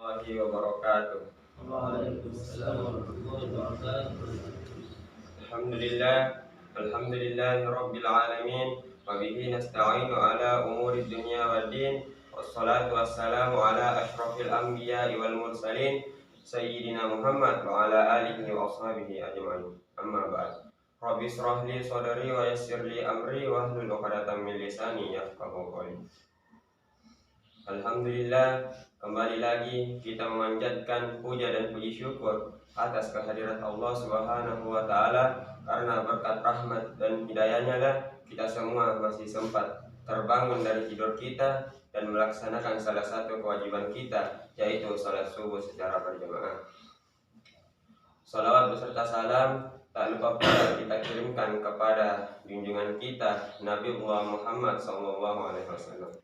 warahmatullahi wabarakatuh. Waalaikumsalam warahmatullahi wabarakatuh. Alhamdulillah, alhamdulillahi rabbil alamin. Wa bihi nasta'inu ala umuri dunya waddin. Wassalatu wassalamu ala ashrafil anbiya'i wal mursalin sayyidina Muhammad wa ala alihi wa ashabihi ajma'in. Amma ba'd. Rabbi israh li sadri wa yassir li amri wa hlul 'uqdatam min lisani yafqahu qawli. Alhamdulillah, kembali lagi kita memanjatkan puja dan puji syukur atas kehadirat Allah Subhanahu wa taala, karena berkat rahmat dan hidayahnya lah kita semua masih sempat terbangun dari tidur kita dan melaksanakan salah satu kewajiban kita, yaitu salat subuh secara berjamaah. Salawat beserta salam tak lupa pula kita kirimkan kepada junjungan kita Nabi Muhammad SAW.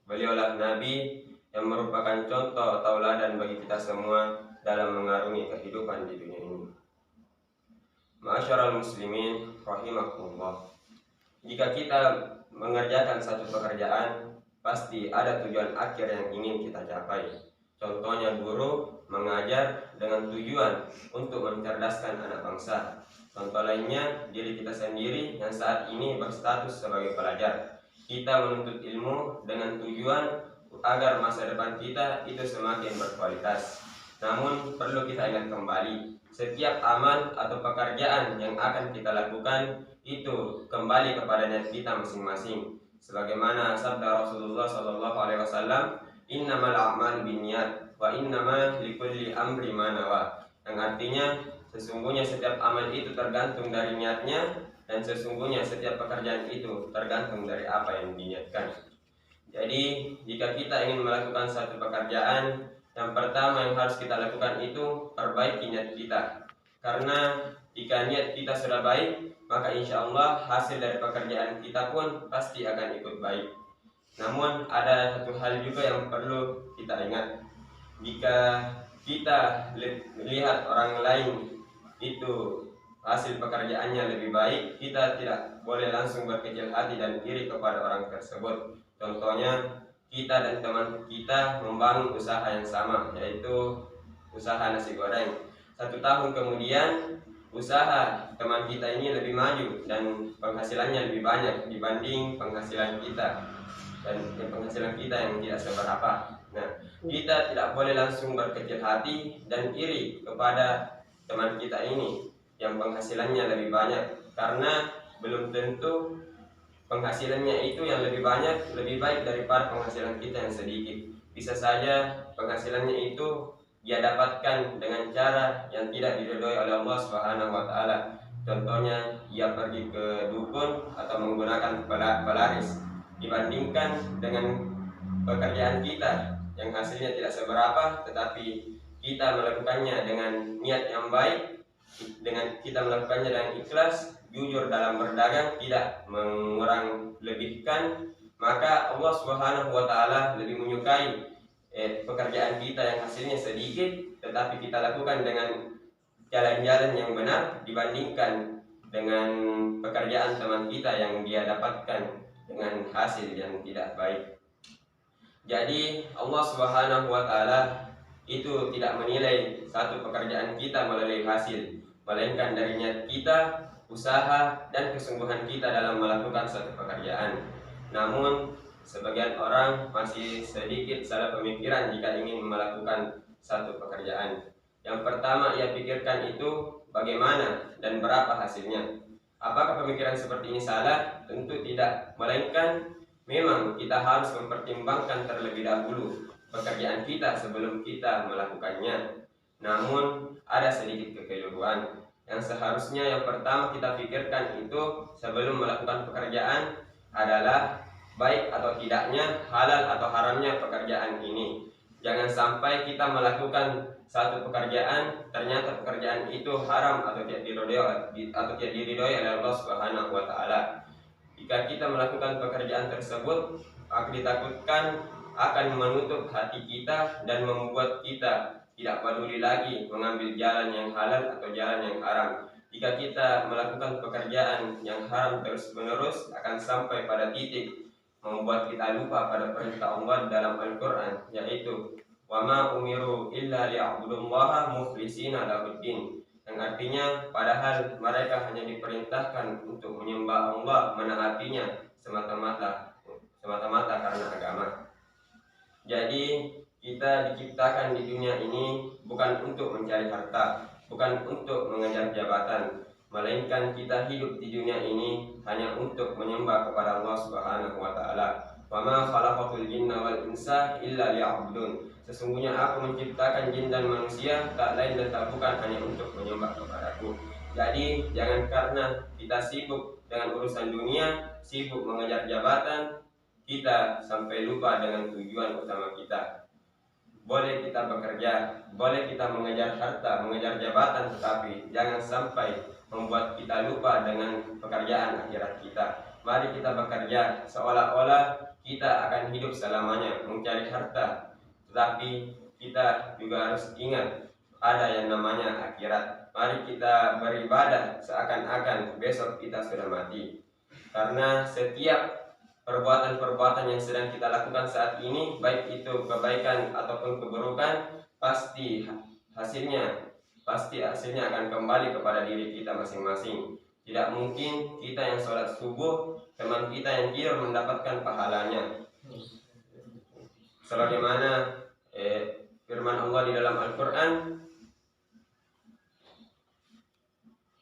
Beliaulah Nabi yang merupakan contoh tauladan bagi kita semua dalam mengarungi kehidupan di dunia ini. Ma'asyiral muslimin rahimakumullah. Jika kita mengerjakan satu pekerjaan, pasti ada tujuan akhir yang ingin kita capai. Contohnya guru mengajar dengan tujuan untuk mencerdaskan anak bangsa. Contoh lainnya diri kita sendiri yang saat ini berstatus sebagai pelajar. Kita menuntut ilmu dengan tujuan agar masa depan kita itu semakin berkualitas. Namun perlu kita ingat kembali, setiap amal atau pekerjaan yang akan kita lakukan itu kembali kepada niat kita masing-masing. Sebagaimana sabda Rasulullah SAW, innamal a'malu binniyat wa innama likulli amri ma nawa. Yang artinya sesungguhnya setiap amal itu tergantung dari niatnya, dan sesungguhnya setiap pekerjaan itu tergantung dari apa yang diniatkan. Jadi jika kita ingin melakukan satu pekerjaan, yang pertama yang harus kita lakukan itu perbaiki niat kita. Karena jika niat kita sudah baik, maka insya Allah hasil dari pekerjaan kita pun pasti akan ikut baik. Namun ada satu hal juga yang perlu kita ingat. Jika kita lihat orang lain itu hasil pekerjaannya lebih baik, kita tidak boleh langsung berkecil hati dan iri kepada orang tersebut. Contohnya kita dan teman kita membangun usaha yang sama, yaitu usaha nasi goreng. 1 tahun kemudian usaha teman kita ini lebih maju dan penghasilannya lebih banyak dibanding penghasilan kita, dan penghasilan kita yang tidak seberapa. Nah, kita tidak boleh langsung berkecil hati dan iri kepada teman kita ini yang penghasilannya lebih banyak, karena belum tentu penghasilannya itu yang lebih banyak lebih baik daripada penghasilan kita yang sedikit. Bisa saja penghasilannya itu dia dapatkan dengan cara yang tidak diridhoi oleh Allah Subhanahu wa taala. Contohnya ia pergi ke dukun atau menggunakan pelaris, dibandingkan dengan pekerjaan kita yang hasilnya tidak seberapa, tetapi kita melakukannya dengan niat yang baik, dengan kita melakukannya dengan ikhlas, jujur dalam berdagang, tidak mengurang lebihkan, maka Allah Subhanahu wa taala lebih menyukai pekerjaan kita yang hasilnya sedikit tetapi kita lakukan dengan jalan-jalan yang benar, dibandingkan dengan pekerjaan teman kita yang dia dapatkan dengan hasil yang tidak baik. Jadi Allah Subhanahu wa taala itu tidak menilai satu pekerjaan kita melalui hasil, melainkan dari niat kita, usaha, dan kesungguhan kita dalam melakukan suatu pekerjaan. Namun sebagian orang masih sedikit salah pemikiran jika ingin melakukan satu pekerjaan. Yang pertama ia pikirkan itu bagaimana dan berapa hasilnya. Apakah pemikiran seperti ini salah? Tentu tidak, melainkan memang kita harus mempertimbangkan terlebih dahulu pekerjaan kita sebelum kita melakukannya. Namun ada sedikit kekeliruan. Yang seharusnya yang pertama kita pikirkan itu sebelum melakukan pekerjaan adalah baik atau tidaknya, halal atau haramnya pekerjaan ini. Jangan sampai kita melakukan satu pekerjaan ternyata pekerjaan itu haram atau tidak diridhoi oleh Allah Subhanahu wa taala. Jika kita melakukan pekerjaan tersebut, maka ditakutkan akan menutup hati kita dan membuat kita tidak peduli lagi mengambil jalan yang halal atau jalan yang haram. Jika kita melakukan pekerjaan yang haram terus-menerus, akan sampai pada titik membuat kita lupa pada perintah Allah dalam Al-Quran, yaitu wa ma umiru illa liya'budullaha mukhlishina lahuddin, yang artinya padahal mereka hanya diperintahkan untuk menyembah Allah, menaatinya semata-mata karena agama. Jadi kita diciptakan di dunia ini bukan untuk mencari harta, bukan untuk mengejar jabatan, melainkan kita hidup di dunia ini hanya untuk menyembah kepada Allah Subhanahu wa taala. Wa ma khalaqatul jinna wal insa illa liya'budun. Sesungguhnya aku menciptakan jin dan manusia tak lain dan tak bukan hanya untuk menyembah kepadaku. Jadi jangan karena kita sibuk dengan urusan dunia, sibuk mengejar jabatan, kita sampai lupa dengan tujuan utama kita. Boleh kita bekerja, boleh kita mengejar harta, mengejar jabatan, tetapi jangan sampai membuat kita lupa dengan pekerjaan akhirat kita. Mari kita bekerja seolah-olah kita akan hidup selamanya mencari harta, tetapi kita juga harus ingat ada yang namanya akhirat. Mari kita beribadah seakan-akan besok kita sudah mati, karena setiap perbuatan-perbuatan yang sedang kita lakukan saat ini, baik itu kebaikan ataupun keburukan, pasti hasilnya akan kembali kepada diri kita masing-masing. Tidak mungkin kita yang sholat subuh, teman kita yang tidur mendapatkan pahalanya. Sebagaimana firman Allah di dalam Al-Quran,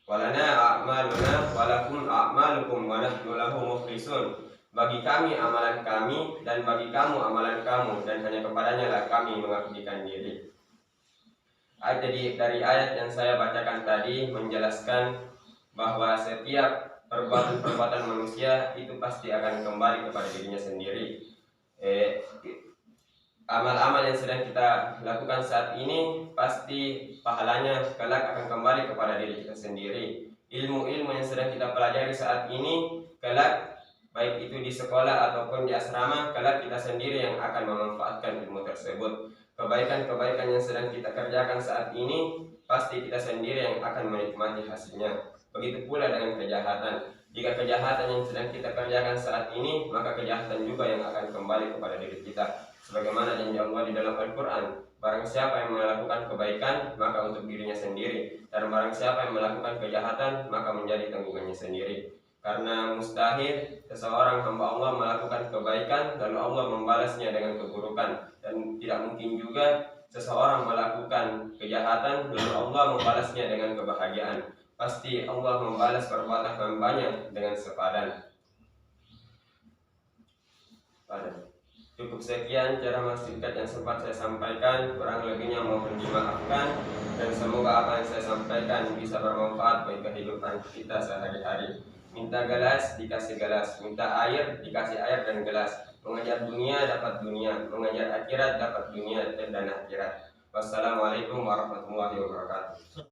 walana a'maluna walakum a'malukum wa nahnu lahu mukhlisun. Bagi kami amalan kami dan bagi kamu amalan kamu, dan hanya kepadanya lah kami mengabdikan diri. Jadi dari ayat yang saya bacakan tadi menjelaskan bahwa setiap perbuatan-perbuatan manusia itu pasti akan kembali kepada dirinya sendiri. Amal-amal yang sedang kita lakukan saat ini pasti pahalanya kelak akan kembali kepada diri kita sendiri. Ilmu-ilmu yang sedang kita pelajari saat ini kelak, baik itu di sekolah ataupun di asrama, kelak kita sendiri yang akan memanfaatkan ilmu tersebut. Kebaikan-kebaikan yang sedang kita kerjakan saat ini pasti kita sendiri yang akan menikmati hasilnya. Begitu pula dengan kejahatan. Jika kejahatan yang sedang kita kerjakan saat ini, maka kejahatan juga yang akan kembali kepada diri kita. Sebagaimana janji Allah di dalam Al-Quran, barang siapa yang melakukan kebaikan, maka untuk dirinya sendiri, dan barang siapa yang melakukan kejahatan, maka menjadi tanggungannya sendiri. Karena mustahil seseorang hamba Allah melakukan kebaikan lalu Allah membalasnya dengan keburukan, dan tidak mungkin juga seseorang melakukan kejahatan lalu Allah membalasnya dengan kebahagiaan. Pasti Allah membalas perbuatan hambanya dengan sepadan. Cukup sekian ceramah singkat yang sempat saya sampaikan, kurang lebihnya mohon dimaafkan, dan semoga apa yang saya sampaikan bisa bermanfaat bagi kehidupan kita sehari-hari. Minta gelas dikasih gelas, minta air dikasih air dan gelas. Mengejar dunia dapat dunia, mengejar akhirat dapat dunia dan akhirat. Wassalamualaikum warahmatullahi wabarakatuh.